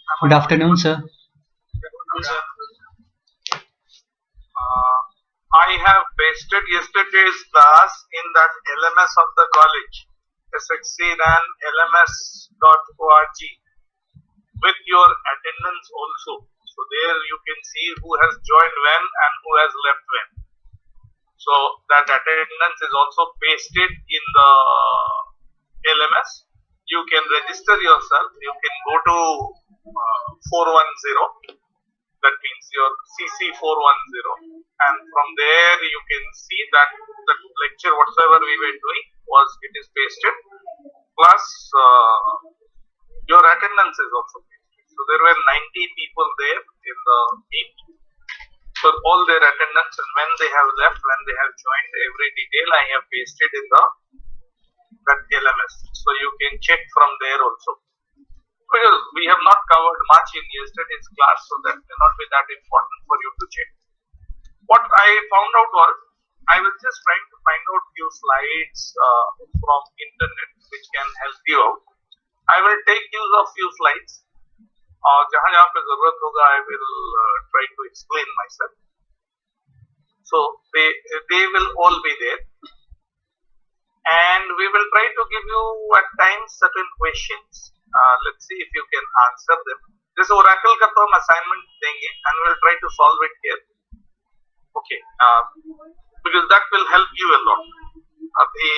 Good afternoon, sir. I have pasted yesterday's class in that LMS of the college, SXCRAN LMS.org, with your attendance also. So there you can see who has joined when and who has left when. So that attendance is also pasted in the LMS. You can register yourself. You can go to 410. That means your CC 410, and from there you can see that the lecture whatsoever we were doing it is pasted, plus your attendance is also pasted. So there were 90 people there in the meet. So all their attendance and when they have left, when they have joined, every detail I have pasted in that LMS. So you can check from there also. Because we have not covered much in yesterday's class, so that may not be that important for you to check. What I found out was, I was just trying to find out few slides from internet which can help you out. I will take use of few slides. जहाँ जहाँ पे जरूरत होगा, I will try to explain myself. So they will all be there, and we will try to give you at times certain questions. Let's see if you can answer them. This Oracle का तो हम assignment देंगे and we will try to solve it here. Okay, because that will help you a lot. Abhi,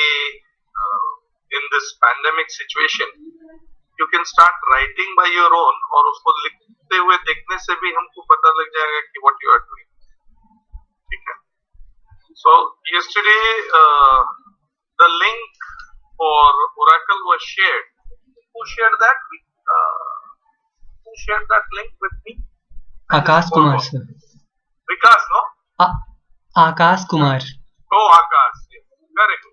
in this pandemic situation, you can start writing by your own, और उसको लिखते हुए देखने से भी हमको पता लग जाएगा कि what you are doing. ठीक है? So yesterday the link for Oracle was shared. Who shared that? Who shared that link with me? Akash Kumar, sir. Vikas, no? Akash Kumar. Oh, Akash. Yes. Correct.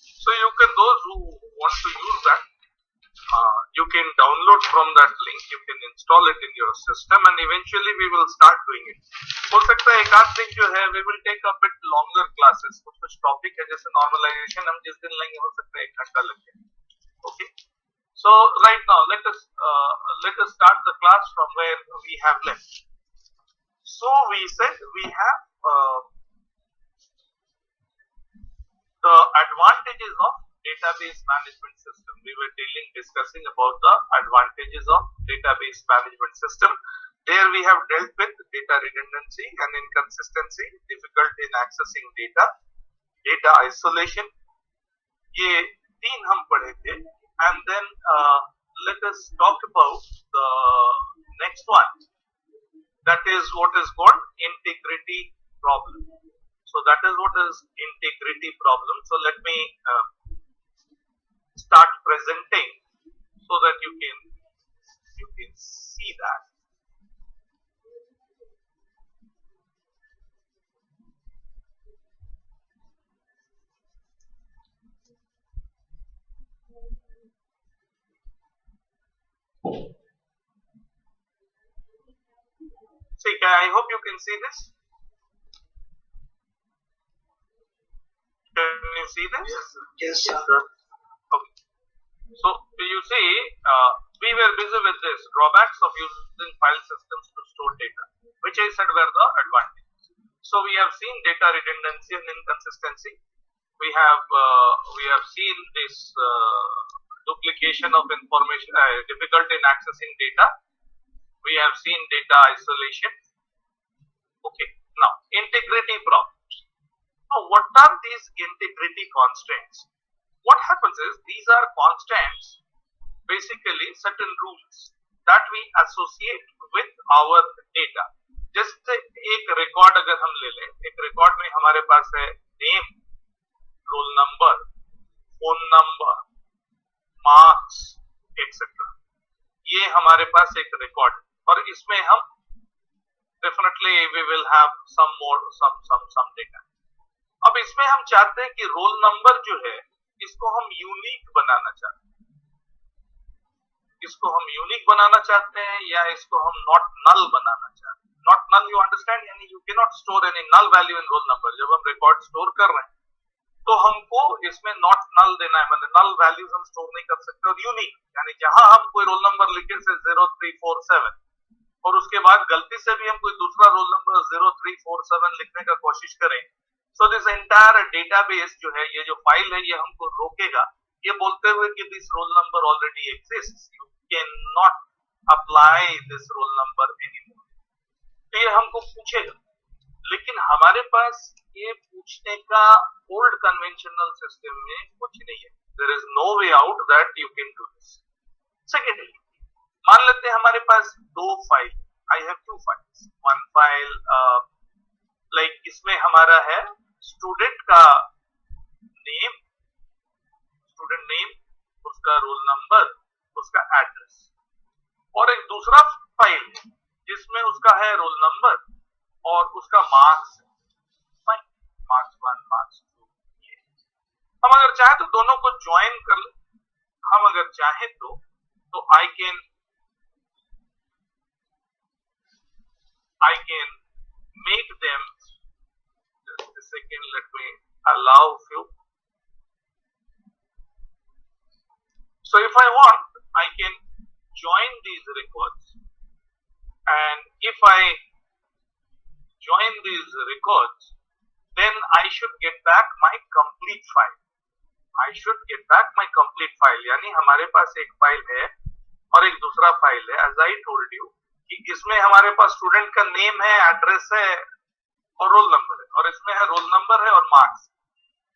So you can, those who want to use that, you can download from that link. You can install it in your system, and eventually we will start doing it. हो सकता है एक आध दिन जो है we will take a bit longer classes. कुछ topic है जैसे normalization हम जिस दिन लेंगे हो सकता है 1 घंटा लग जाए. Okay. So right now let us start the class from where we have left. So we said we have the advantages of database management system. We were discussing about the advantages of database management system. There we have dealt with data redundancy and inconsistency, difficulty in accessing data, data isolation. ये 3 हम पढ़े थे. And then let us talk about the next one. That is what is called integrity problem. So that is what is integrity problem. So let me start presenting so that you can see that. See, I hope you can see this. Can you see this? Yes, sir. Okay. So you see, we were busy with this drawbacks of using file systems to store data, which I said were the advantages. So we have seen data redundancy and inconsistency. We have seen this duplication of information, difficulty in accessing data. We have seen data isolation. Okay. Now integrity problems. Now what are these integrity constraints? What happens is these are constants, basically certain rules that we associate with our data. जैसे एक record अगर हम ले लें, एक record में हमारे पास है name, roll number, phone number, marks, etcetera. ये हमारे पास एक रिकॉर्ड, और इसमें हम definitely we will have some data. अब इसमें हम चाहते हैं कि रोल नंबर जो है इसको हम यूनिक बनाना चाहते हैं. इसको हम यूनिक बनाना चाहते हैं या इसको हम नॉट नल बनाना चाहते हैं. नॉट नल, यू अंडरस्टैंड, यानी you can not store any null value in roll number. जब हम रिकॉर्ड स्टोर कर रहे हैं तो हमको इसमें नॉट नल देना है, मतलब नल वैल्यूज हम स्टोर नहीं कर सकते, और यूनिक यानी जहां हम कोई रोल नंबर लिखे से 0347 और उसके बाद गलती से भी हम कोई दूसरा रोल नंबर 0347 लिखने का कोशिश करें, सो दिस एंटायर डेटाबेस जो है, ये जो फाइल है, ये हमको रोकेगा, ये बोलते हुए कि this roll number already exist, you can not apply this roll number anymore. तो ये हमको पूछेगा, लेकिन हमारे पास ये पूछने का ओल्ड कन्वेंशनल सिस्टम में कुछ नहीं है। There is no way out that you can do this. Secondly, मान लेते हैं हमारे पास दो file, I have two files, one file like इसमें हमारा है स्टूडेंट का नेम, स्टूडेंट नेम, उसका रोल नंबर, उसका एड्रेस, और एक दूसरा फाइल जिसमें उसका है रोल नंबर और उसका मार्क्स, मार्क्स 1, मार्क्स 2। हम अगर चाहे तो दोनों को ज्वाइन कर ले, हम अगर चाहे तो I can make them, just a second, let me allow few. So if I want, I can join these records, and if I join these records, then I should get back my complete file. I should get back my complete file, यानी हमारे पास एक file है और एक दूसरा file है, as I told you कि इसमें हमारे पास स्टूडेंट का नेम है, एड्रेस है और रोल नंबर है, और इसमें है रोल नंबर है और मार्क्स।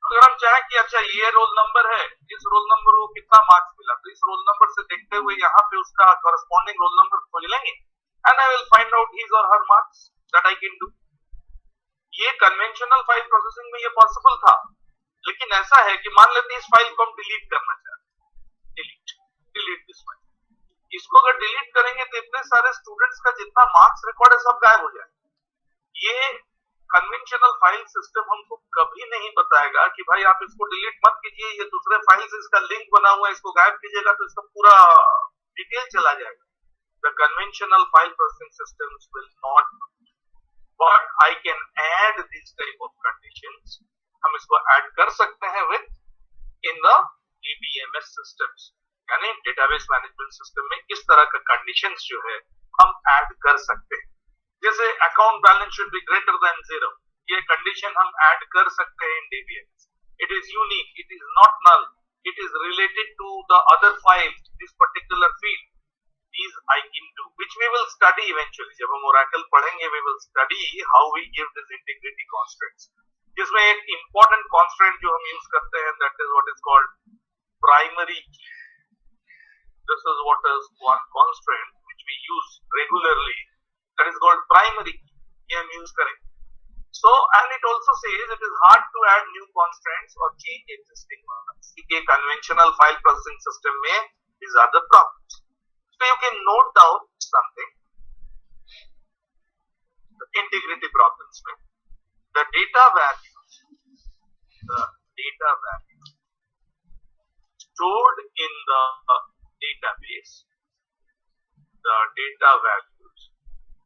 अगर हम चाहें कि अच्छा ये रोल नंबर है, इस रोल नंबर को कितना मार्क्स मिला, तो इस रोल नंबर से देखते हुए यहाँ पे उसका कॉरेस्पॉन्डिंग रोल नंबर खोज लेंगे, and I will find out his or her marks, that I can do. ये कन्वेंशनल फाइल प्रोसेसिंग में ये पॉसिबल था, लेकिन ऐसा है कि मान लेते हैं इस फाइल को हम डिलीट करना चाहते हैं, डिलीट दिस फाइल, इसको अगर डिलीट करेंगे तो इतने सारे स्टूडेंट्स का जितना मार्क्स रिकॉर्ड है सब गायब हो जाए। ये कन्वेंशनल फाइल सिस्टम हमको कभी नहीं बताएगा कि भाई आप इसको डिलीट मत कीजिए, ये दूसरे फाइल से इसका लिंक बना हुआ है, इसको गायब कीजिएगा तो इसका पूरा डिटेल चला जाएगा। The conventional file processing systems will not, but I can add this type of conditions, हम इसको ऐड कर सकते हैं with in the DBMS systems, यानी डेटाबेस मैनेजमेंट सिस्टम में इस तरह का कंडीशंस जो है हम ऐड कर सकते हैं। जैसे account balance should be greater than 0, ये कंडीशन हम ऐड कर सकते हैं in DBMS. It is unique, it is not null, it is related to the other file, this particular field, these I can do, which we will study eventually. जब हम Oracle पढ़ेंगे, we will study how we give this integrity constraints, जिसमें एक important constraint जो हम use करते हैं, that is what is called primary key. This is what is one constraint which we use regularly, that is called primary key. ये हम use करेंगे. So, and it also says it is hard to add new constraints or change existing ones. ये conventional file processing system में these are the problems. So you can note down something. The integrity problems में the data values stored in the database, the data values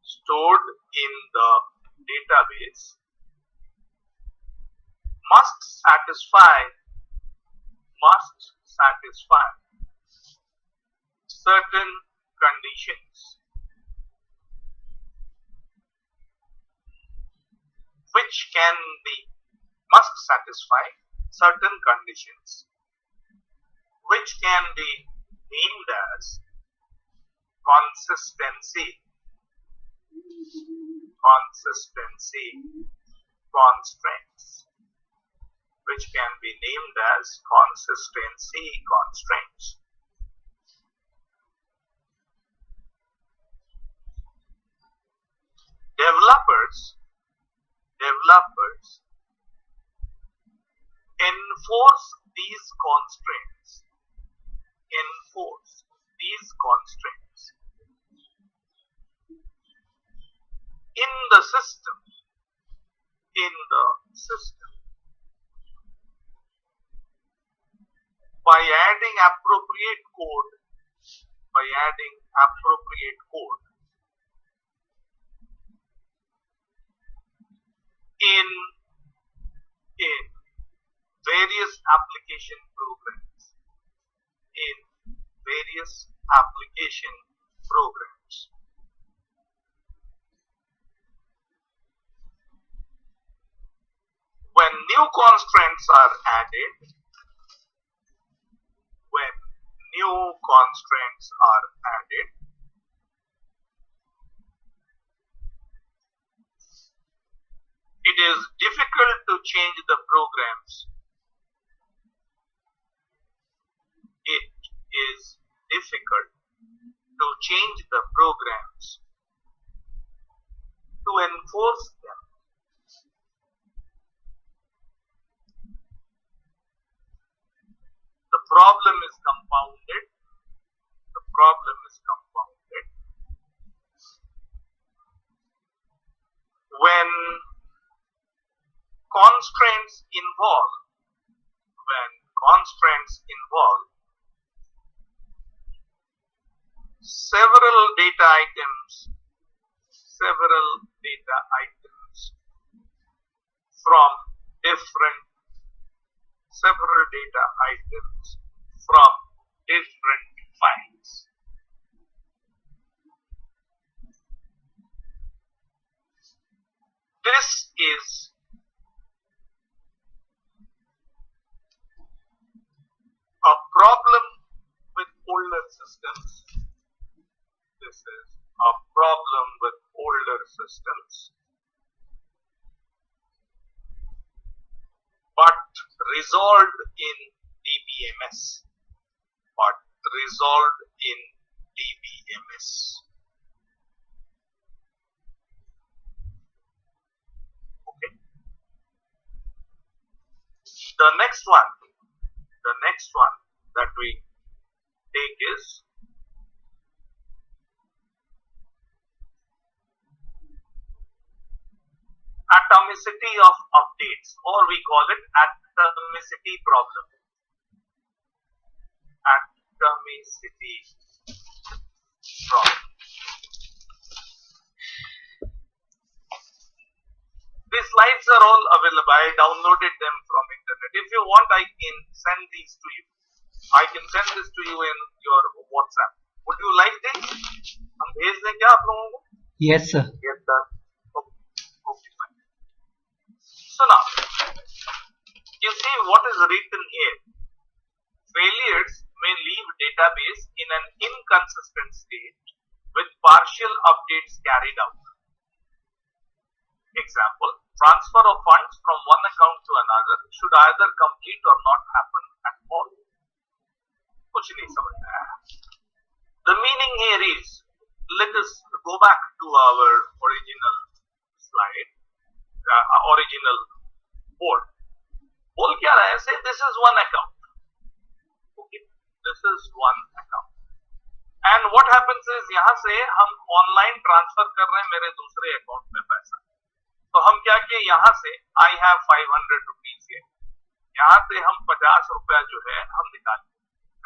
stored in the database must satisfy certain conditions which can be, must satisfy certain conditions which can be named as consistency constraints, which can be named as consistency constraints. Developers enforce these constraints in the system by adding appropriate code in various application programs. In various application programs. When new constraints are added, when new constraints are added, it is difficult to change the programs. It is difficult to change the programs, to enforce them. The problem is compounded. The problem is compounded when constraints involve, several data items from different files. This is a problem with older systems. This is a problem with older systems, but resolved in DBMS. Okay. The next one that we take is atomicity of updates, or we call it atomicity problem. These slides are all available. I downloaded them from internet. If you want, I can send these to you. I can send this to you in your WhatsApp. Would you like this? हम भेज दें क्या आप लोगों को? Yes, sir. Yes, sir. Okay, fine. So now, you see what is written here. Failures may leave database in an inconsistent state with partial updates carried out. Example, transfer of funds from one account to another should either complete or not happen at all. कुछ नहीं समझ में आया. The meaning here is, let us go back to our original slide, original board. बोल क्या रहा है? Say this is one account. Okay, this is one account. And what happens is, यहाँ से हम ऑनलाइन ट्रांसफर कर रहे हैं मेरे दूसरे अकाउंट में पैसा. तो हम क्या किए, यहाँ से I have 500 rupees है, यहाँ से हम 50 रुपया जो है हम निकाल,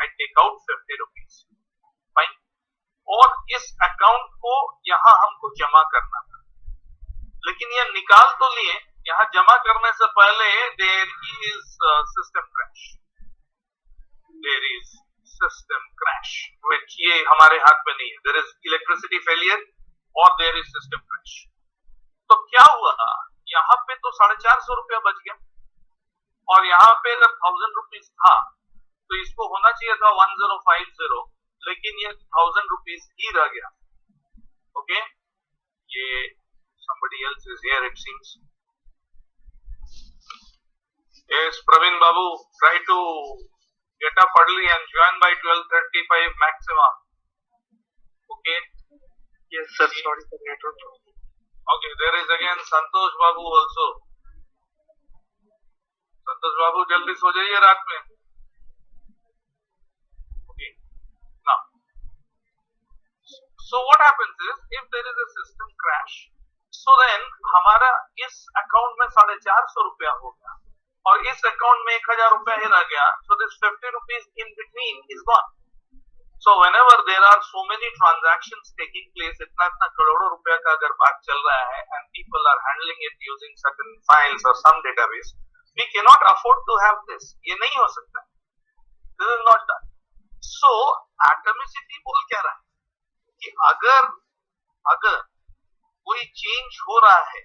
I take out 50 rupees. Fine. और इस अकाउंट को यहाँ हमको जमा करना था, लेकिन ये निकाल तो लिए, यहाँ जमा करने से पहले there is system crash. There is system crash, which ये हमारे हाथ में नहीं है. There is electricity failure or there is system crash. तो क्या हुआ, यहाँ पे तो 450 रुपया बच गया, और यहाँ पे अगर 1000 रुपीज था तो इसको होना चाहिए था 1050, लेकिन ये 1000 रुपीज ही रह गया. ओके, ये somebody else is here it seems. Yes, Praveen Babu, try to get up early and join by 12:35 maximum. Okay. Yes, sir. Sorry for network problem. Okay, there is again Santosh Babu also. Santosh Babu, जल्दी सो जाइए रात में. Okay. Now, so what happens is, if there is a system crash, so then हमारा इस account में 450 रुपया होगा, और इस अकाउंट में 1000 रुपया ही रह गया. So this 50 rupees in between is gone. So whenever there are so many transactions taking place, इतना करोड़ों रुपया का अगर बात चल रहा है, and people are handling it using certain files or some database, We cannot afford to have this. ये नहीं हो सकता. This is not done. So atomicity बोल क्या रहा है कि अगर कोई चेंज हो रहा है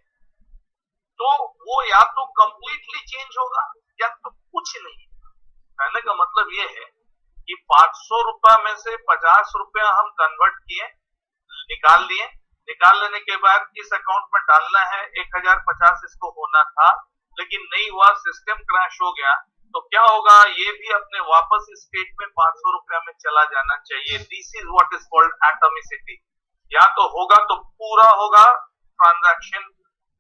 तो वो या तो कंप्लीटली चेंज होगा या तो कुछ नहीं. कहने का मतलब ये है कि 500 रुपया में से 50 रुपया हम कन्वर्ट किए, निकाल लिए, निकाल लेने के बाद इस अकाउंट में डालना है 1050 इसको होना था, लेकिन नहीं हुआ, सिस्टम क्रैश हो गया, तो क्या होगा, ये भी अपने वापस स्टेट में 500 रुपया में चला जाना चाहिए. This is what is called atomicity. या तो होगा तो पूरा होगा ट्रांजैक्शन,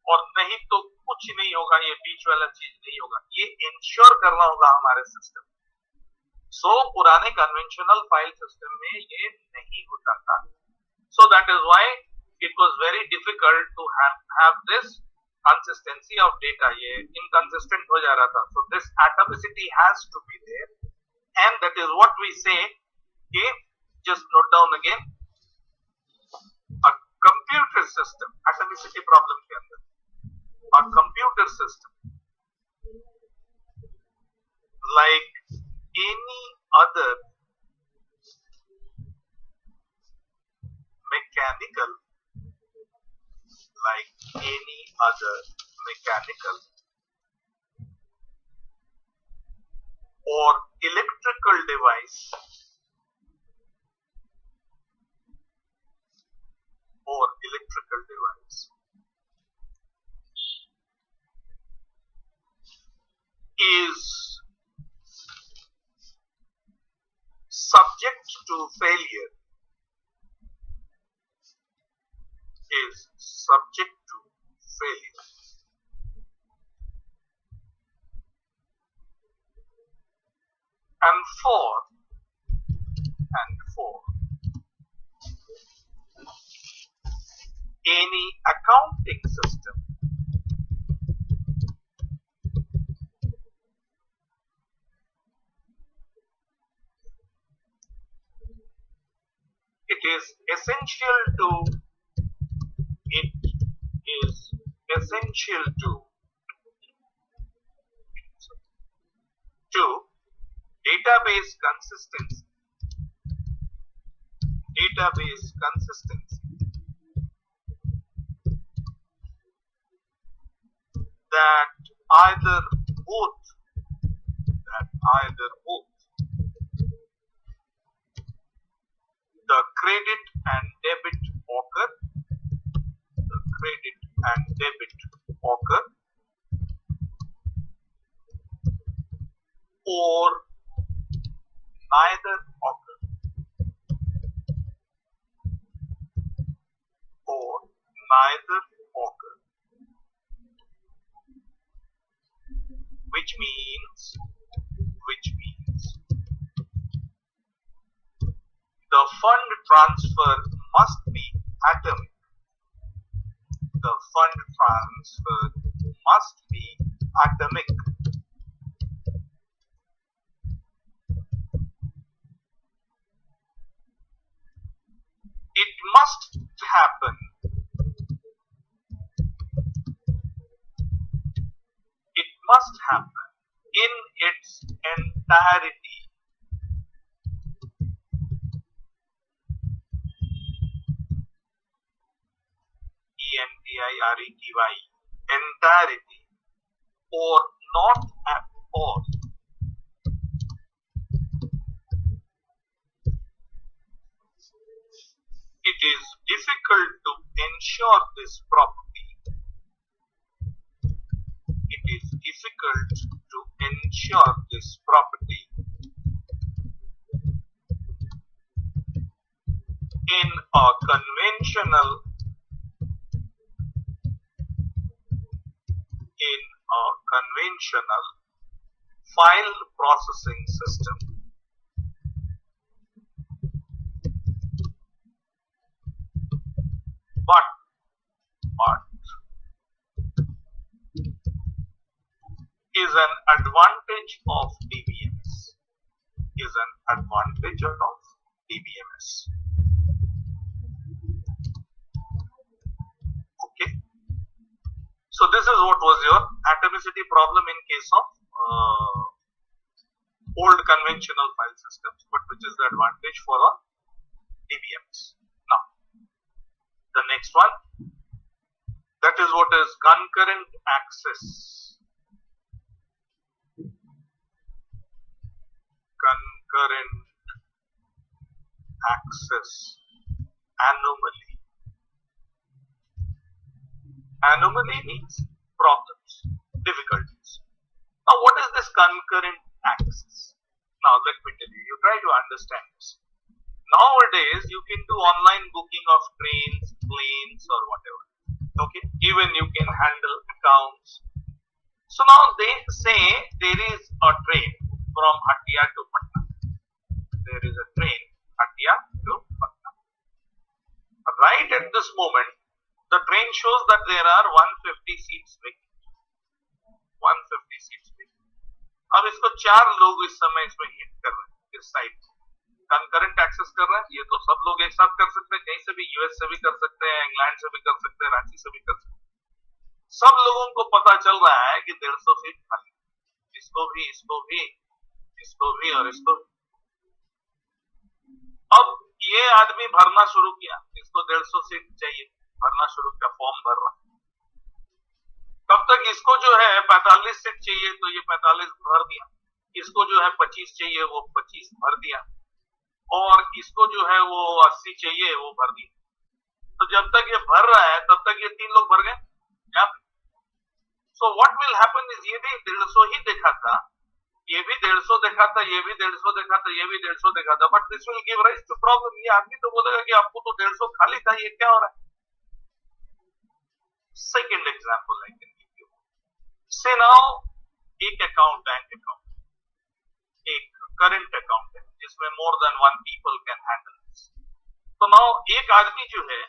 और नहीं तो कुछ नहीं होगा, ये बीच वाला चीज नहीं होगा. ये इंश्योर करना होगा हमारे सिस्टम. सो पुराने कन्वेंशनल फाइल सिस्टम में ये नहीं होता था. So that is why it was very difficult to have this consistency of data. ये इनकंसिस्टेंट हो जा रहा था. So this atomicity has to be there, and that is what we say कि just note down again, a computer system atomicity problem के अंदर, a computer system like any other mechanical or electrical device is subject to failure, and for any accounting system it is essential to database consistency that either both the credit and debit occur, or neither occur, which means the fund transfer must be atomic. It must happen in its entirety. ENTIRETY, entirety, or not at all. It is difficult to ensure this property. In a conventional file processing system. But is an advantage of DBMS. Okay. So this is what was your atomicity problem in case of old conventional file systems, but which is the advantage for our DBMS. Now, the next one, that is what is concurrent access. Concurrent access anomaly. Anomaly means problems, difficulties. Now, what is this concurrent access? Now, let me tell you, you try to understand this. Nowadays, you can do online booking of trains, planes, or whatever. Okay, even you can handle accounts. So now they say there is a train from Hatia to Patna. There is a train Hatia to Patna. Right at this moment, the train shows that there are 150 seats vacant. 150 seats vacant. अब इसको 4 लोग इस समय इसमें hit कर रहे हैं इस साइड में, कंकरेंट एक्सेस कर रहे हैं. ये तो सब लोग एक साथ कर सकते हैं, कहीं से भी, यूएस से भी कर सकते हैं, इंग्लैंड से भी कर सकते हैं, रांची से भी कर सकते हैं. सब लोगों को पता चल रहा है कि 150 सीट खाली, इसको भी, इसको भी, इसको भी और इसको भी. अब ये आदमी भरना शुरू किया, इसको 150 सीट चाहिए, भरना शुरू किया, फॉर्म भर रहा. तब तक इसको जो है 45 सीट चाहिए, तो ये 45 भर दिया. इसको जो है 25 चाहिए, वो 25 भर दिया. और इसको जो है वो 80 चाहिए, वो भर दिया. तो जब तक ये भर रहा है तब तक ये 3 लोग भर गए. So what will happen is, ये भी 150 ही देखा था, ये भी 150 देखा था, ये भी 150 देखा था, ये भी 150 देखा था, but this will give rise to problem. ये आदमी तो बोलेगा कि आपको तो 150 खाली था, ये क्या हो रहा है. Second example I can give you. Say now एक अकाउंट, बैंक अकाउंट, एक करंट अकाउंट है जिसमें more than 1 people can handle this. तो नाउ एक आदमी जो है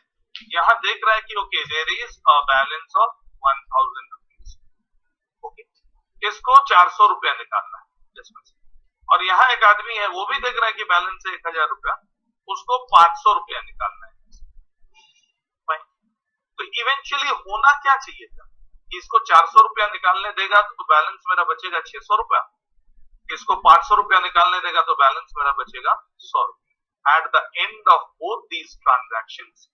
यहां देख रहा है कि okay there is a balance of 1000 rupees. Okay, इसको 400 रुपया निकालना है इसमें से. और यहाँ एक आदमी है वो भी देख रहा है कि बैलेंस है 1000 रुपया, उसको 500 रुपया निकालना है. तो इवेंचुअली होना क्या चाहिए था, इसको 400 रुपया निकालने देगा तो बैलेंस मेरा बचेगा 600 रुपया, इसको 500 रुपया निकालने देगा तो बैलेंस मेरा बचेगा 100 रुपया. At the end of both these transactions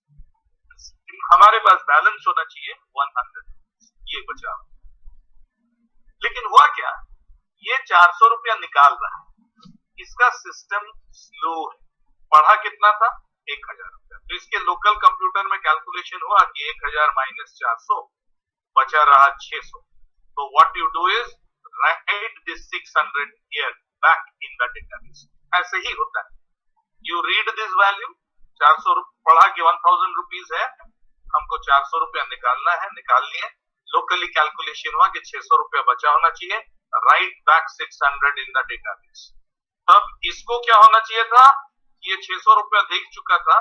हमारे पास बैलेंस होना चाहिए 100. ये बचा. लेकिन हुआ क्या, ये 400 रुपया निकाल रहा है, इसका सिस्टम स्लो है. पढ़ा कितना था, 1000 रुपया. तो इसके लोकल कंप्यूटर में कैलकुलेशन हुआ कि 1000 माइनस 400 बचा रहा 600. तो what you do is right this 600 hear back in the database. ऐसे ही होता है. यू रीड दिस वैल्यू, 400 पढ़ा कि 1000 रुपीज है, हमको 400 रुपया निकालना है, निकाल लिए. लोकली कैलकुलेशन हुआ कि 600 रुपया बचा होना चाहिए, right back 600 in the database. तब इसको क्या होना चाहिए था, ये 600 रुपया देख चुका था,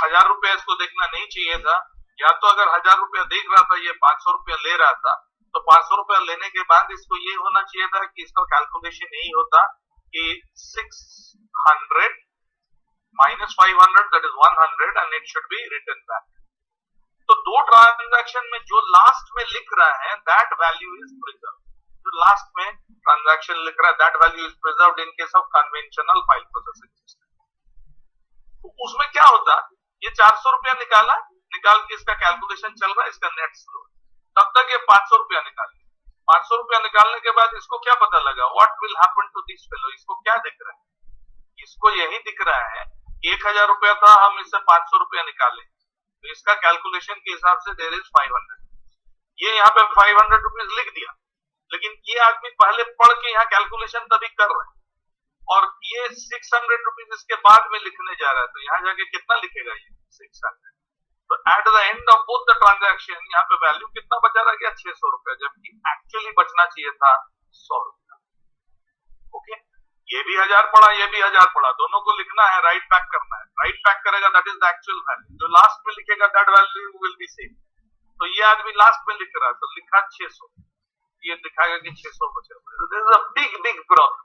1000 रुपया इसको देखना नहीं चाहिए था. या तो अगर 1000 रुपया देख रहा था, ये 500 रुपया ले रहा था, तो 500 रुपया लेने के बाद इसको ये होना चाहिए था कि इसका कैलकुलेशन यही होता कि 600 minus 500 that is 100 and it should be return back. तो दो ट्रांजैक्शन में जो लास्ट में लिख रहा है दैट वैल्यू इज प्रिजर्व. जो लास्ट में ट्रांजैक्शन लिख रहा है that value is preserved in case of conventional file processing system. तो उसमें क्या होता, ये 400 रुपया निकाला, निकाल के इसका कैलकुलेशन चल रहा है, इसका नेट स्लो. तब तक ये 500 रुपया निकाल लिया. 500 रुपया निकालने के बाद इसको क्या पता लगा, what will happen to this fellow. इसको क्या दिख रहा है, इसको यही दिख रहा है 1000 रुपया था, हम इससे 500 रुपया निकाले, तो इसका कैलकुलेशन के हिसाब से देयर इज 500. ये यहाँ पे 500 रुपीज लिख दिया, लेकिन ये आदमी पहले पढ़ के यहाँ कैलकुलेशन तभी कर रहा है, और ये 600 रुपीज इसके बाद में लिखने जा रहा है. तो यहाँ जाके कितना लिखेगा ये 600. तो at the end of both the transaction यहाँ पे वैल्यू कितना बचा रह गया, 600 रुपया, जबकि एक्चुअली बचना चाहिए था 100 रुपया. ओके, ये भी 1000 पड़ा, ये भी 1000 पड़ा, दोनों को लिखना है, राइट बैक करना है. राइट बैक करेगा that is the actual value. जो लास्ट में लिखेगा that value will be same. तो ये आदमी लास्ट में लिख रहा है, तो लिखा 600, ये दिखाएगा कि 600 बचा. This is a big big problem,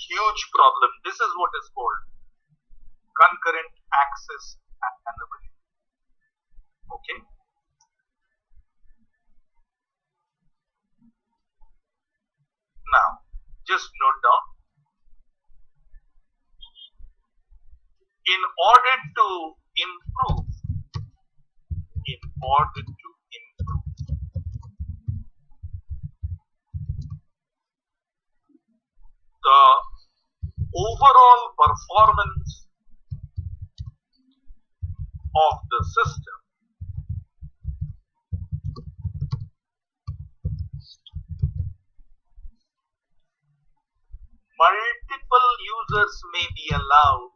huge problem. This is what is called concurrent access anomaly. Okay. just note down. In order to improve, the overall performance of the system, multiple users may be allowed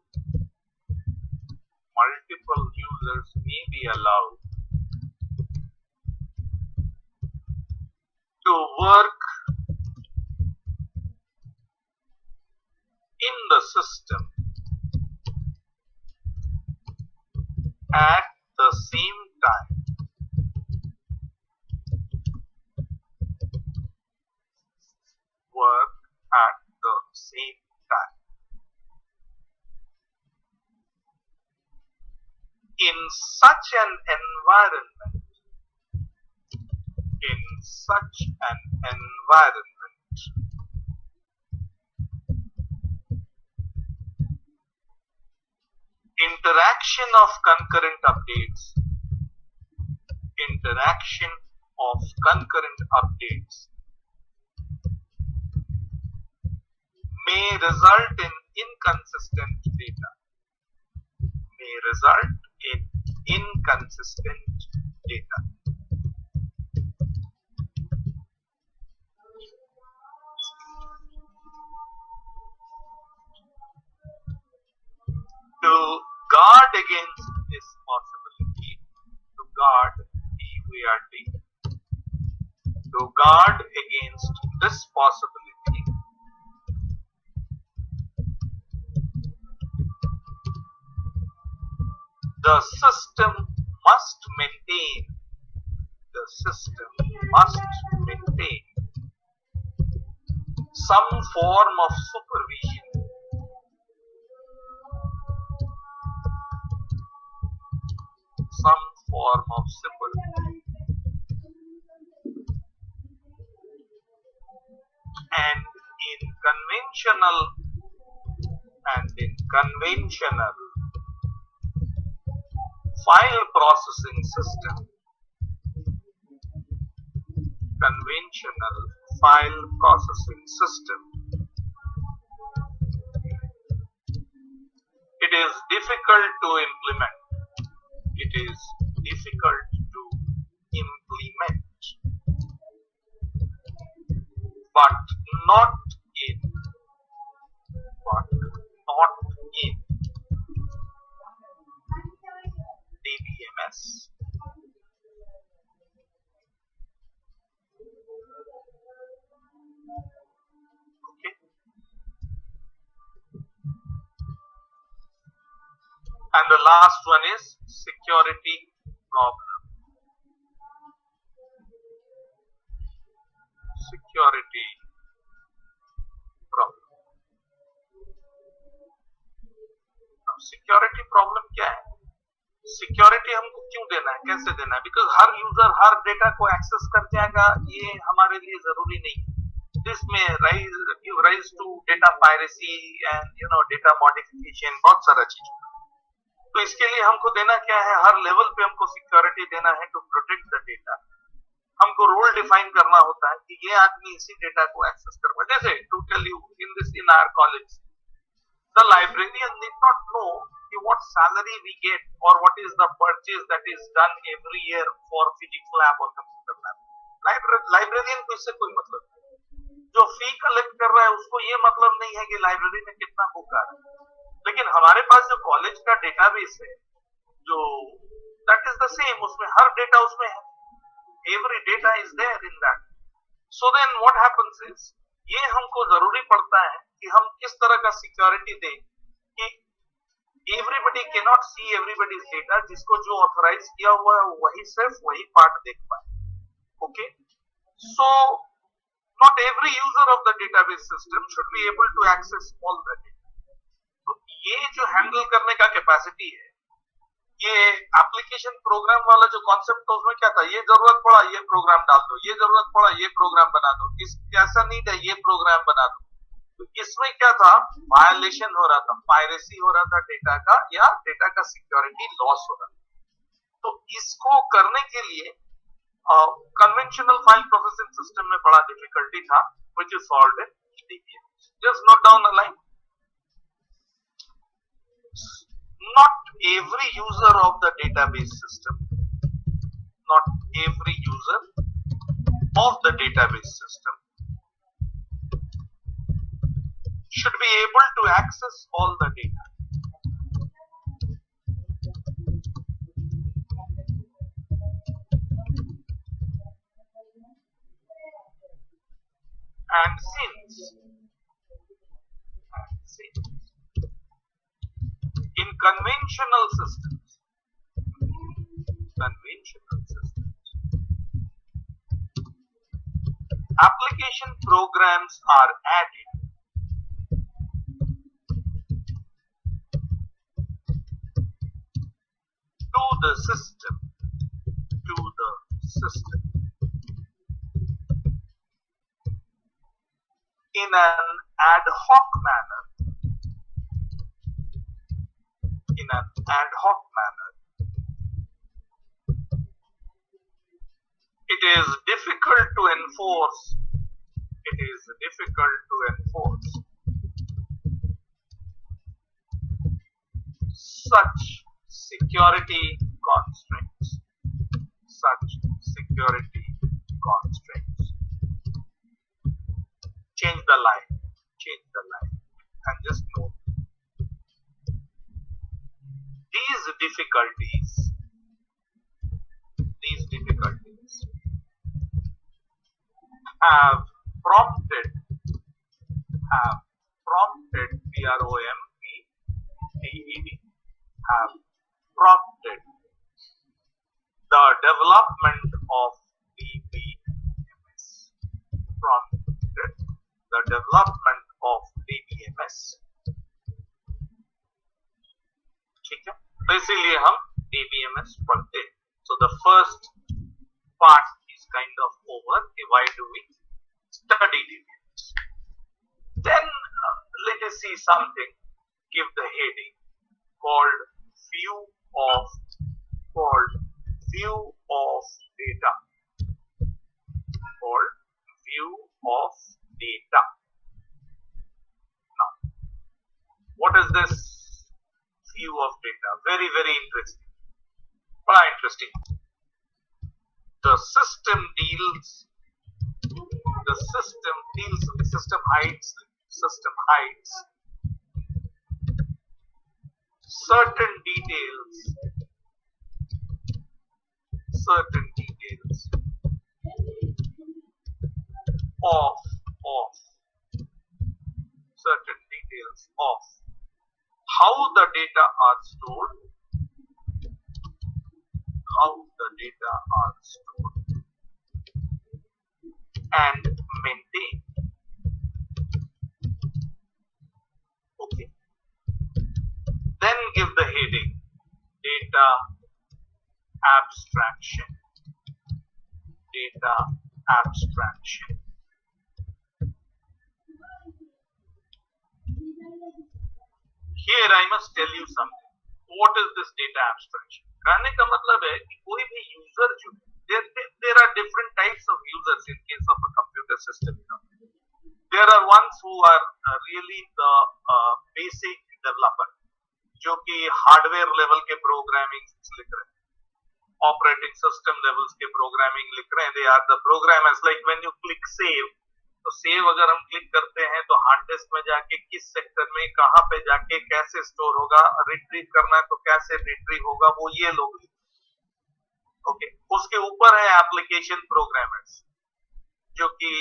to work in the system at the same time. In such an environment, interaction of concurrent updates may result in inconsistent data. To guard against this possibility, the system must maintain some form of supervision and in conventional file processing system, it is difficult to implement, but not in DBMS. Okay. And the last one is security problem. अब security problem क्या है? Security हमको क्यों देना है, कैसे देना है? Because her user her data को एक्सेस कर जाएगा, ये हमारे लिए जरूरी नहीं है. दिस में give rise to data piracy and data modification, बहुत सारा चीजों. तो इसके लिए हमको देना क्या है? हर लेवल पे हमको सिक्योरिटी देना है टू प्रोटेक्ट द डेटा. हमको रोल डिफाइन करना होता है कि ये आदमी इसी डेटा को एक्सेस कर पाए. जैसे to tell you in our college, the librarian need not know what salary we get or what is the purchase that is done every year for physics lab or computer lab. Librarian को इससे कोई मतलब नहीं. जो फी collect कर रहा है उसको ये मतलब नहीं है कि लाइब्रेरी में कितना बुक आ रहा है. लेकिन हमारे पास जो कॉलेज का डेटाबेस है, जो दैट इज द सेम, उसमें हर डेटा उसमें है. Every data is there in that. So then what happens is, ये हमको जरूरी पड़ता है कि हम किस तरह का सिक्योरिटी दें कि everybody cannot see everybody's data. जिसको जो ऑथराइज किया हुआ है वही सिर्फ वही पार्ट देख पाए. Okay, so not every user of the database system should be able to access all the data. तो ये जो हैंडल करने का कैपेसिटी है, ये एप्लीकेशन प्रोग्राम वाला जो कॉन्सेप्ट था उसमें क्या था? ये जरूरत पड़ा ये प्रोग्राम डाल दो, ये जरूरत पड़ा ये प्रोग्राम बना दो, इस ऐसा नीड है ये प्रोग्राम बना दो. तो इसमें क्या था, वायलेशन हो रहा था, पायरेसी हो रहा था डेटा का, या डेटा का सिक्योरिटी लॉस हो रहा था। तो इसको करने के लिए कन्वेंशनल फाइल प्रोसेसिंग सिस्टम में बड़ा डिफिकल्टी था, which is solved in DBM. Just note down the line. Not every user of the database system, not every user of the database system should be able to access all the data. And since in conventional systems, application programs are added to the system in an ad hoc manner. It is difficult to enforce such security constraints. Change the line and just note these difficulties have prompted the development of DBMS. ठीक है, तो इसीलिए हम DBMS पढ़ते हैं. So the first part is kind of over. Why do we study DBMS? Then let us see something. Give the heading called view of data. Now, what is this view of data? Very, very interesting. Quite interesting. The system hides certain details of how the data are stored and maintained. Okay. Then give the heading data abstraction. Here I must tell you something. What is this data abstraction? कहने का मतलब है कि कोई भी user जो there are different types of users in case of a computer system. There are ones who are really the basic developer, जो कि हार्डवेयर लेवल के प्रोग्रामिंग लिख रहे हैं, ऑपरेटिंग सिस्टम लेवल्स के प्रोग्रामिंग लिख रहे हैं. They are the programmers. Like when you click save, तो सेव अगर हम क्लिक करते हैं तो हार्ड डिस्क में जाके किस सेक्टर में कहां पे जाके कैसे स्टोर होगा, रिट्रीव करना है तो कैसे रिट्रीव होगा, वो ये लोग. ओके. उसके ऊपर है एप्लीकेशन प्रोग्रामर्स, जो कि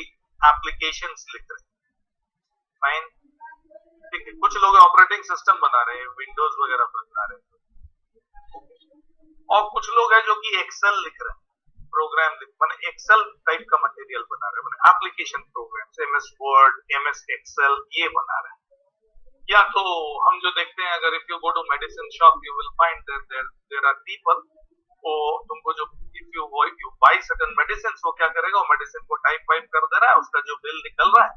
एप्लीकेशंस लिख रहे हैं. फाइन. ठीक है. कुछ लोग ऑपरेटिंग सिस्टम बना रहे हैं, विंडोज वगैरह बना रहे हैं, और कुछ लोग हैं जो कि एक्सेल लिख रहे हैं, प्रोग्राम माने एक्सेल टाइप का मटेरियल बना रहे हैं, application programs, MS Word, MS Excel, ये बना रहे हैं. या तो हम जो देखते हैं, अगर if you go to medicine shop you will find there are people, वो तुमको जो if you buy certain medicine, वो क्या करेगा, वो मेडिसिन को टाइप कर दे रहा है, उसका जो बिल निकल रहा है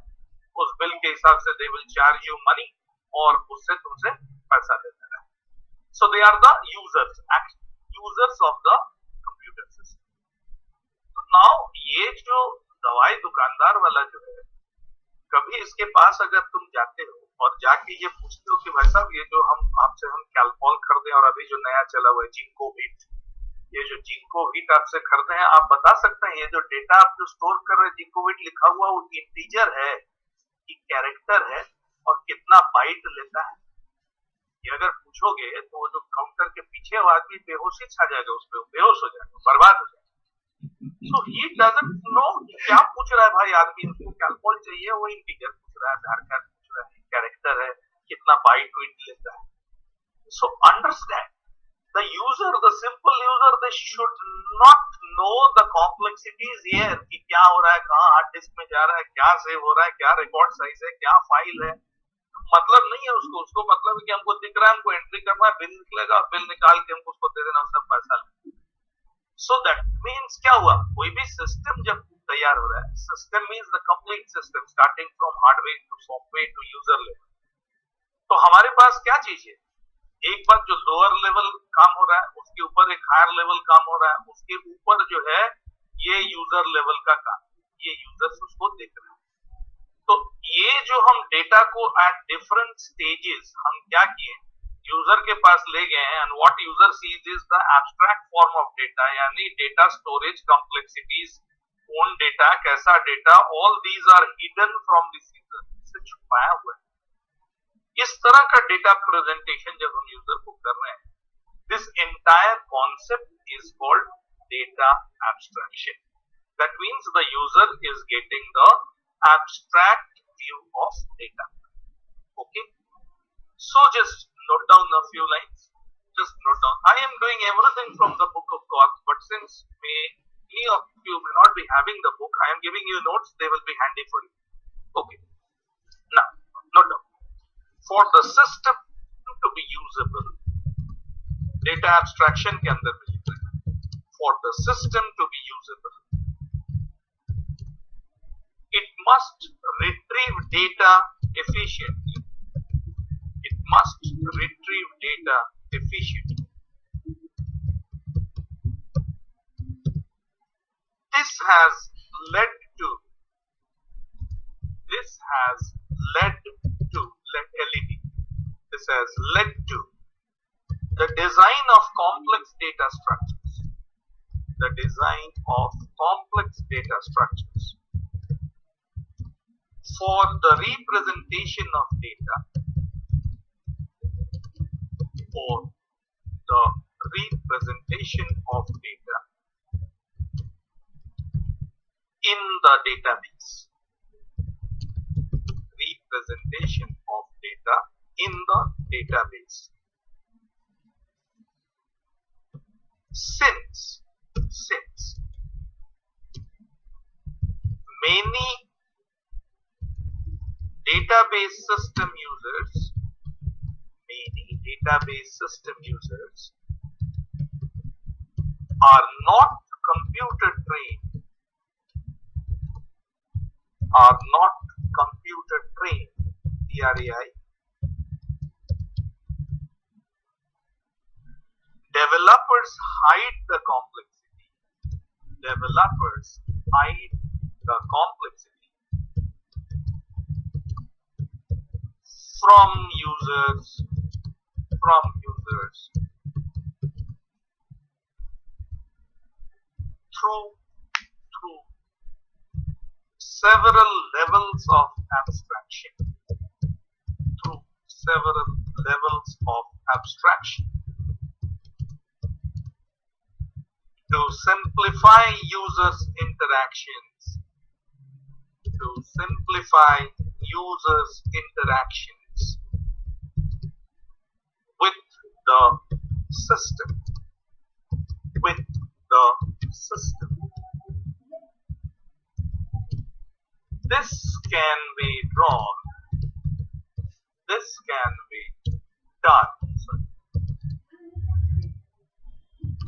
उस बिल के हिसाब से they will charge you money और उससे तुमसे पैसा लेते रहे. So they are the users of the computer system. तो नाउ ये जो दवाई दुकानदार वाला जो है, कभी इसके पास अगर तुम जाते हो और जाके ये पूछते हो कि भाई साहब ये जो हम कैलपॉल खरीदे और अभी जो नया चला हुआ है जिंकोविट, ये जो जिंकोविट आपसे खरीदे हैं, आप बता सकते हैं ये जो डेटा आप जो स्टोर कर रहे हैं जिंकोविट लिखा हुआ वो इंटीजर है कि कैरेक्टर है और कितना बाइट लेता है? ये अगर पूछोगे तो वो जो काउंटर के पीछे वो आदमी बेहोशी छा जाएगा, उस पर बेहोश हो जाएगा, बर्बाद हो जाएगा. So he doesn't know क्या पूछ रहा है भाई आदमी, उसको कैलकुल चाहिए, वो इंटीजर पूछ रहा है, आधार कार्ड पूछ रहा है, कैरेक्टर है, कितना बाइट ट्वीट लेता है. So understand the user, the simple user, they should not know the complexities here कि क्या हो रहा है, कहाँ हार्ड डिस्क में जा रहा है, क्या सेव हो रहा है, क्या रिकॉर्ड साइज है, क्या फाइल है. मतलब नहीं है उसको मतलब है कि हमको दिख रहा है, हमको एंट्री करना है, बिल निकलेगा, बिल निकाल के हमको उसको दे देना, उसका पैसा लेना. So that means क्या हुआ, कोई भी सिस्टम जब तैयार हो रहा है, system means the complete system starting from hardware to software to user level. तो हमारे पास क्या चीज है, एक बार जो लोअर लेवल काम हो रहा है, उसके ऊपर एक हायर लेवल काम हो रहा है, उसके ऊपर जो है ये यूजर लेवल का काम, ये यूजर्स उसको देख रहे हैं. तो ये जो हम डेटा को एट डिफरेंट स्टेजेस हम क्या किए, यूजर के पास ले गए हैं, and what user sees is the abstract form of data, यानी डेटा स्टोरेज कंप्लेक्सिटीज, कौन डेटा, कैसा data, all these are hidden from this user, इसे छुपाया हुआ है. इस तरह का डेटा प्रेजेंटेशन जब हम यूजर को कर रहे हैं, this entire concept is called data abstraction. That means the user is getting the abstract view of data. Okay, so just note down a few lines. Just note down. I am doing everything from the book, of course, but since many of you may not be having the book, I am giving you notes. They will be handy for you. Okay. Now, note down. For the system to be usable, data abstraction के अंदर में लिख रहे हैं. For the system to be usable, it must retrieve data efficiently. It must retrieve data efficiently. This has led to LED. This has led to the design of complex data structures. The design of complex data structures for the representation of data. For the representation of data in the database. Representation of data in the database. Since many database system users are not computer trained, TRAI. Developers hide the complexity from users through several levels of abstraction. To simplify users' interactions. With the system.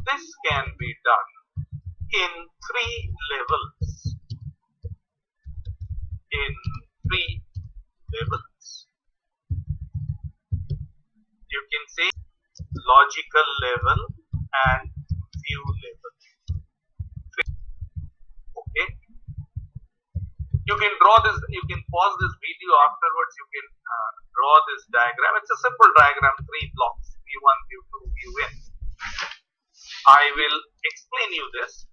This can be done in 3 levels. levels. You can say logical level and view level. Okay. You can draw this, you can pause this video afterwards, you can draw this diagram. It's a simple diagram, 3 blocks, view1, view2, view-in. I will explain you this.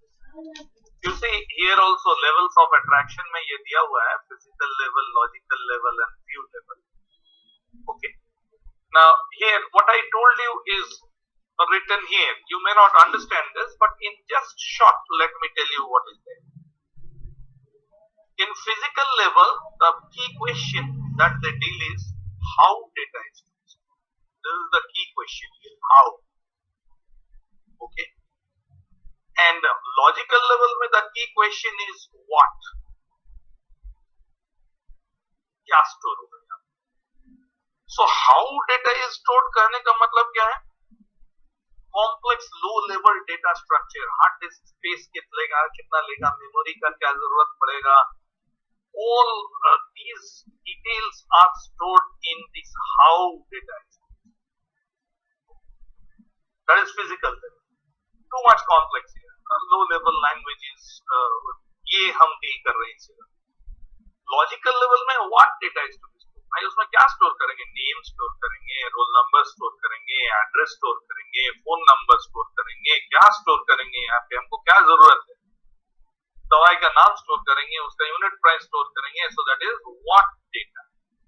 You see here also levels of attraction में ये दिया हुआ है, physical level, logical level and view level. Okay. Now here what I told you is written here. You may not understand this, but in just short, let me tell you what is there. In physical level, the key question that they deal is how data is used. This is the key question here. How? Okay. And logical level में the key question is what? क्या store होगा यहाँ? So how data is stored कहने का मतलब क्या है? Complex low level data structure, hard disk space कितना लेगा, memory का क्या जरूरत पड़ेगा? All these details are stored in this how data is stored. That is physical level. Too much complex here. Low level languages ये हम deal कर रहे हैं. Logical level में what data is to be stored? भाई उसमें क्या store करेंगे? नेम स्टोर करेंगे, रोल नंबर स्टोर करेंगे, एड्रेस स्टोर करेंगे, फोन नंबर स्टोर करेंगे, क्या स्टोर करेंगे? यहाँ पे हमको क्या जरूरत है? दवाई का नाम स्टोर करेंगे, उसका यूनिट प्राइस स्टोर करेंगे. सो दैट इज व्हाट डेटा.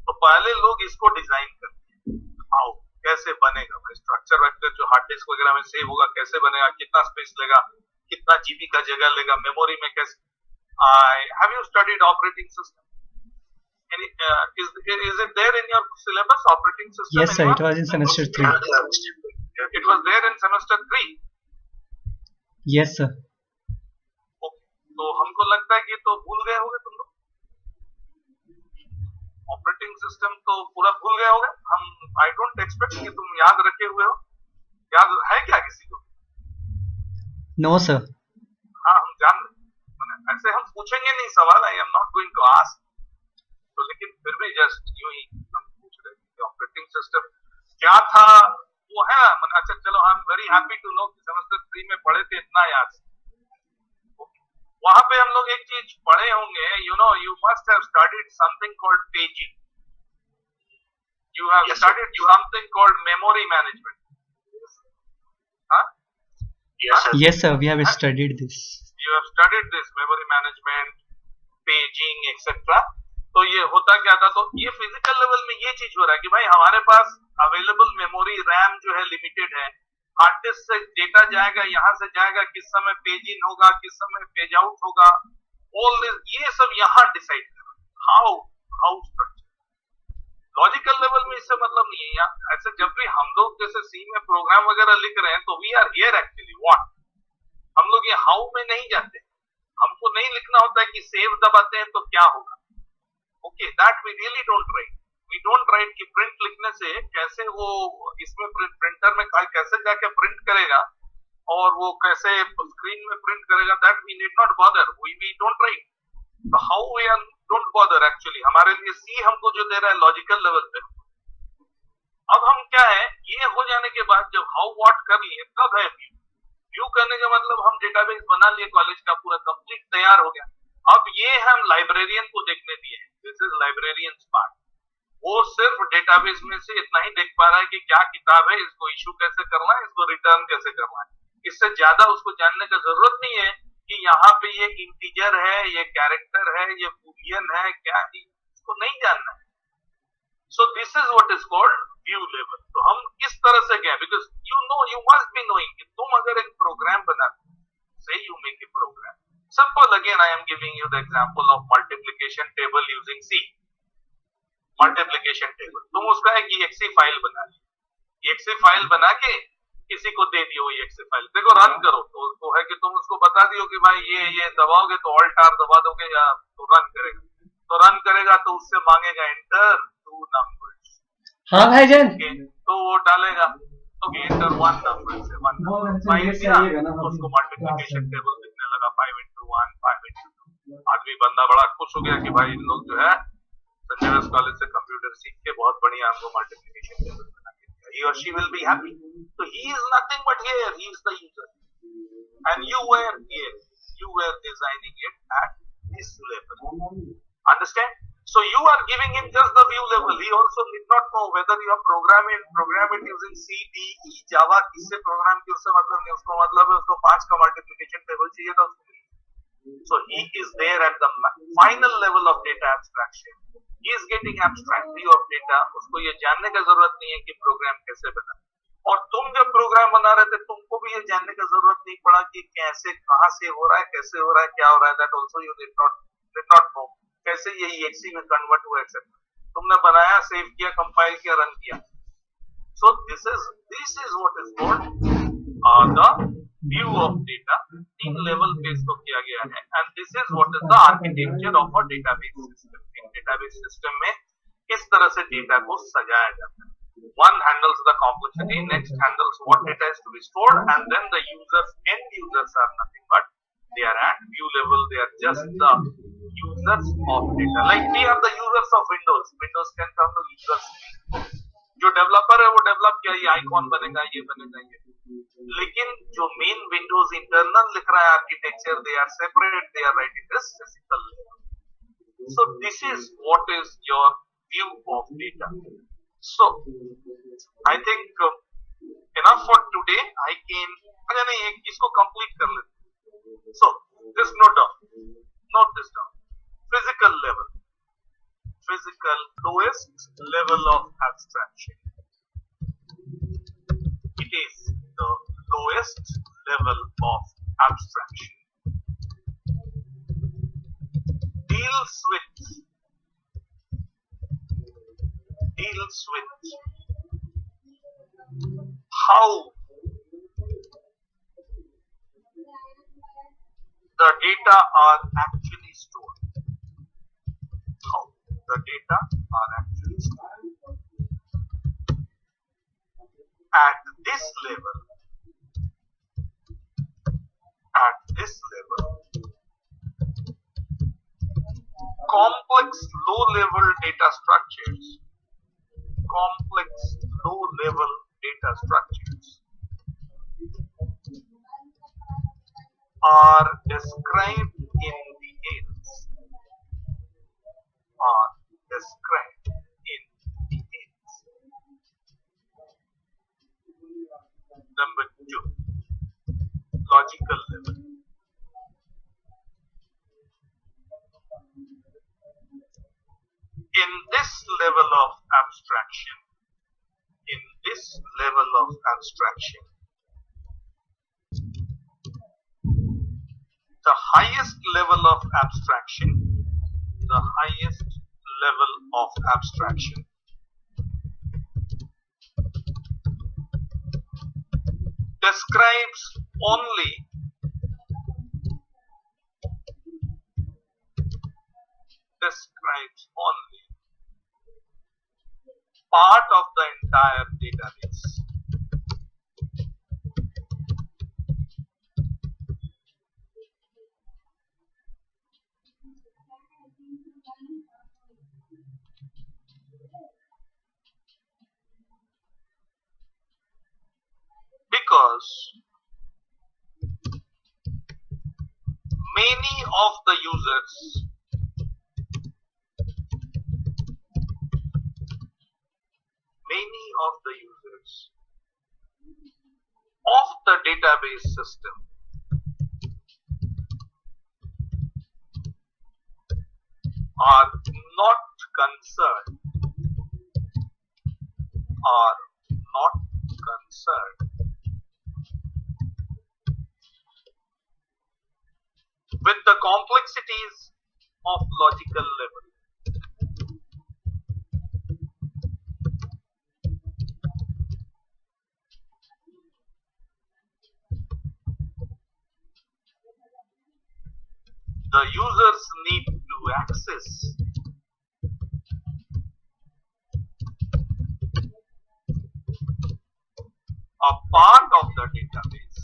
तो पहले लोग इसको डिजाइन करते हैं. हाउ, कैसे बनेगा भाई? स्ट्रक्चर वेक्टर जो हार्ड डिस्क वगैरह में सेव होगा कैसे बनेगा? कितना स्पेस लेगा? कितना जीबी का जगह लेगा? मेमोरी में कैसे? Have you studied operating system? Is it there in your syllabus, operating system? Yes, sir. It was in semester 3. It was there in semester 3. Yes, sir. तो हमको लगता है कि तो भूल गए होंगे तुम लोग. ऑपरेटिंग सिस्टम तो पूरा भूल गए होंगे. हम आई डोंट एक्सपेक्ट कि तुम याद रखे हुए हो. याद है क्या किसी को? No, sir. हाँ, हम जान ऐसे हम पूछेंगे नहीं सवाल. I am not going to ask. तो लेकिन फिर भी जस्ट यूं ही हम पूछ रहे हैं कि ऑपरेटिंग सिस्टम क्या था वो है. अच्छा चलो, I am very happy to know कि सेमेस्टर 3 में पढ़े थे, इतना याद. वहां पे हम लोग एक चीज पढ़े होंगे. You must have studied something called paging. You have studied something called memory management. Yes, sir. We have studied this. You have studied this memory management, paging, etc. तो ये होता क्या था? तो ये फिजिकल लेवल में ये चीज हो रहा है कि भाई हमारे पास अवेलेबल मेमोरी रैम जो है लिमिटेड है. हार्ड डिस्क से डेटा जाएगा, यहाँ से जाएगा, किस समय पेज इन होगा, किस समय पेज आउट होगा. ऑल दिस ये सब यहाँ डिसाइड करना. How structure. लॉजिकल लेवल में इससे मतलब नहीं है. यहाँ ऐसे जब भी हम लोग जैसे सी में प्रोग्राम वगैरह लिख रहे हैं तो we are here actually what. हम लोग ये हाउ में नहीं जाते. हमको नहीं लिखना होता है कि सेव दबाते हैं तो क्या होगा. Okay, that we really don't write. We don't write कि प्रिंट लिखने से कैसे वो इसमें प्रिंटर में कैसे जाके प्रिंट करेगा और वो कैसे स्क्रीन में प्रिंट करेगा. That we need not bother. We don't write. तो how we are don't bother actually. हमारे लिए सी हमको जो दे रहा है लॉजिकल लेवल पे. अब हम क्या है, ये हो जाने के बाद जब हाउ व्हाट कर लिए तब है व्यू. व्यू करने का मतलब हम डेटाबेस बना लिए, कॉलेज का पूरा कंप्लीट तैयार हो गया. अब ये हम लाइब्रेरियन को देखने दिए. This is librarians part. वो सिर्फ डेटाबेस में से इतना ही देख पा रहा है कि क्या किताब है, इसको इशू कैसे करना है, इसको रिटर्न कैसे करना है. इससे ज्यादा उसको जानने का जरूरत नहीं है कि यहाँ पे ये इंटीजर है, ये कैरेक्टर है, ये बूलियन है, क्या है, इसको नहीं जानना है. So this is what is called view level. तो हम किस तरह से गए, because you must be knowing कि तुम अगर एक प्रोग्राम बनाते से you make a program. Simple again, I am giving you the example of multiplication table using C. Multiplication table. तुम उसका एक exe फाइल बना ली. exe फाइल बना के किसी को दे दियो. exe फाइल देखो, रन करो तो उसको है कि तुम उसको बता दियो कि भाई ये दबाओगे तो ऑल्ट आर दबा दोगे या तो रन करेगा. तो रन करेगा तो उससे मांगेगा एंटर 2 नंबर्स. हाँ भाईजान. तो वो डालेगा ओके एंटर 1 नंबर से 1 नंबर 5 दिया तो उसको मल्टीप्लिकेशन टेबल दिखने लगा 5 into 1 5 into 2. आदमी बंदा बड़ा खुश हो गया कि भाई इन लोग जो है संजय दास कॉलेज से कंप्यूटर सीख के बहुत बढ़िया हमको मल्टीप्लिकेशन टेबल बना के दिया, he or she will be happy. So he is nothing but here, he is the user, and you were here, you were designing it at this level. Understand? So you are giving him just the view level. He also did not know whether you are program it using C, D, E, Java. किससे program की उससे मतलब नहीं, उसको मतलब है उसको 5 का multiplication table चाहिए था उसको. So he is there at the final level of data abstraction. He is getting abstract view of data. उसको ये जानने का जरूरत नहीं है कि प्रोग्राम कैसे बना. और तुम जब प्रोग्राम बना रहे थे तुमको भी ये जानने का जरूरत नहीं पड़ा कि कैसे, कहाँ से हो रहा है, कैसे हो रहा है, क्या हो रहा है. That also you did not know. कैसे ये exe में कन्वर्ट हुआ etc. तुमने बनाया, सेव किया, कंपाइल किया, रन किया. So this is what is called the view of data. 3 level पे इसको किया गया है, and this is what is the architecture of a database system. एक database system में किस तरह से data को सजाया जाता है. One handles the complexity, next handles what data is to be stored, and then the end users are nothing but they are at view level. They are just the users of data. Like we are the users of Windows. Windows can come to users. जो developer है वो develop किया, ये icon बनेगा, ये बनेगा, ये. लेकिन जो मेन विंडोज इंटरनल लिख रहा है architecture, they are separate, they are writing this physical level. So this is what is your view of data. So I think enough for today. I can अच्छा नहीं, एक इसको कंप्लीट कर लेते. So this note this down. Physical level. Physical lowest level of abstraction. It is the lowest level of abstraction. Deals with how the data are actually stored. How the data are actually stored. At this level, complex low-level data structures are described in details. Number 2, logical level. In this level of abstraction, the highest level of abstraction describes only part of the entire database. Because many of the users of the database system are not concerned with the complexities of logical level. The users need to access a part of the database,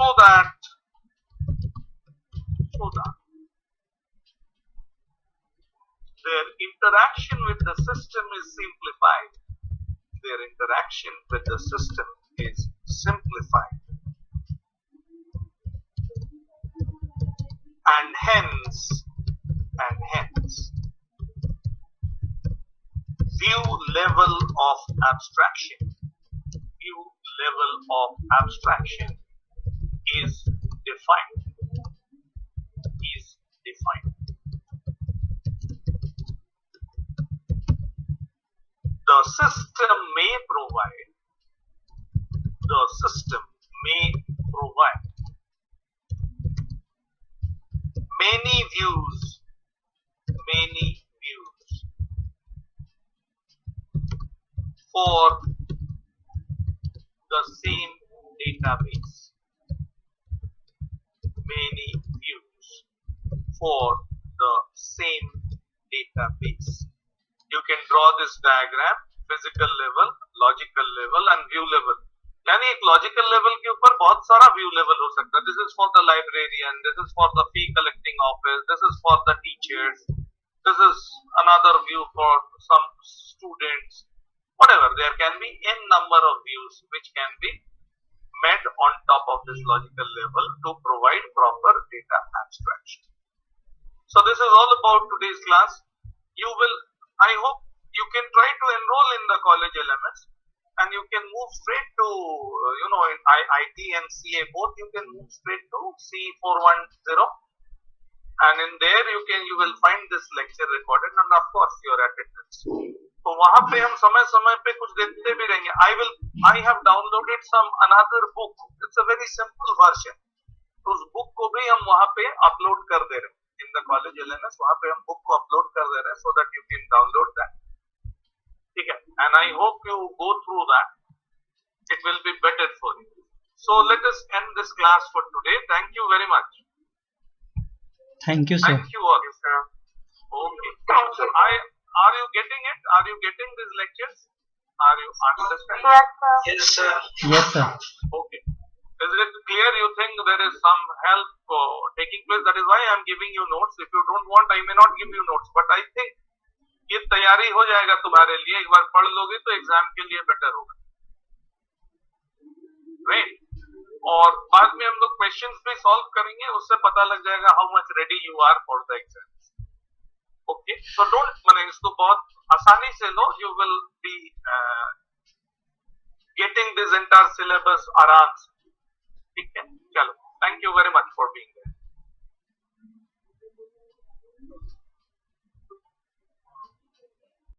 so that their interaction with the system is simplified. Their interaction with the system is simplified. And hence, view level of abstraction is defined. The system may provide many views for the same database. Many views for the same database. You can draw this diagram, physical level, logical level and view level. यानी एक logical level के ऊपर बहुत सारा view level हो सकता है. This is for the librarian, this is for the fee collecting office, this is for the teachers, this is another view for some students. Whatever, there can be n number of views which can be made on top of this logical level to provide proper data abstraction. So this is all about today's class. I hope you can try to enroll in the college LMS and you can move straight to, in IT and CA both, you can move straight to C410 and in there you will find this lecture recorded and of course your attendance. तो वहां पे हम समय समय पे कुछ देखते भी रहेंगे. I have downloaded some another book. It's a very simple version. उस बुक को भी हम वहां पे अपलोड कर दे रहे हैं in the college LMS. वहां पे हम बुक को अपलोड कर दे रहे हैं so that you can download that. ठीक है, and I hope you go through that. It will be better for you. So let us end this class for today. Thank you very much. Thank you, sir. Thank you all. Okay. Are you getting it? Are you getting these lectures? Are you understanding? Yes, sir. Yes, sir. Okay. Is it clear? You think there is some help taking place? That is why I am giving you notes. If you don't want, I may not give you notes. But I think ये तैयारी हो जाएगा तुम्हारे लिए. एक बार पढ़ लोगे तो एग्जाम के लिए बेटर होगा. Right? और बाद में हम लोग क्वेश्चंस भी सॉल्व करेंगे. उससे पता लग जाएगा how much ready you are for the exam. Okay, so don't माने इसको बहुत आसानी से लो. You will be getting this entire syllabus आराम से. ठीक है, चलो. Thank you very much for being there.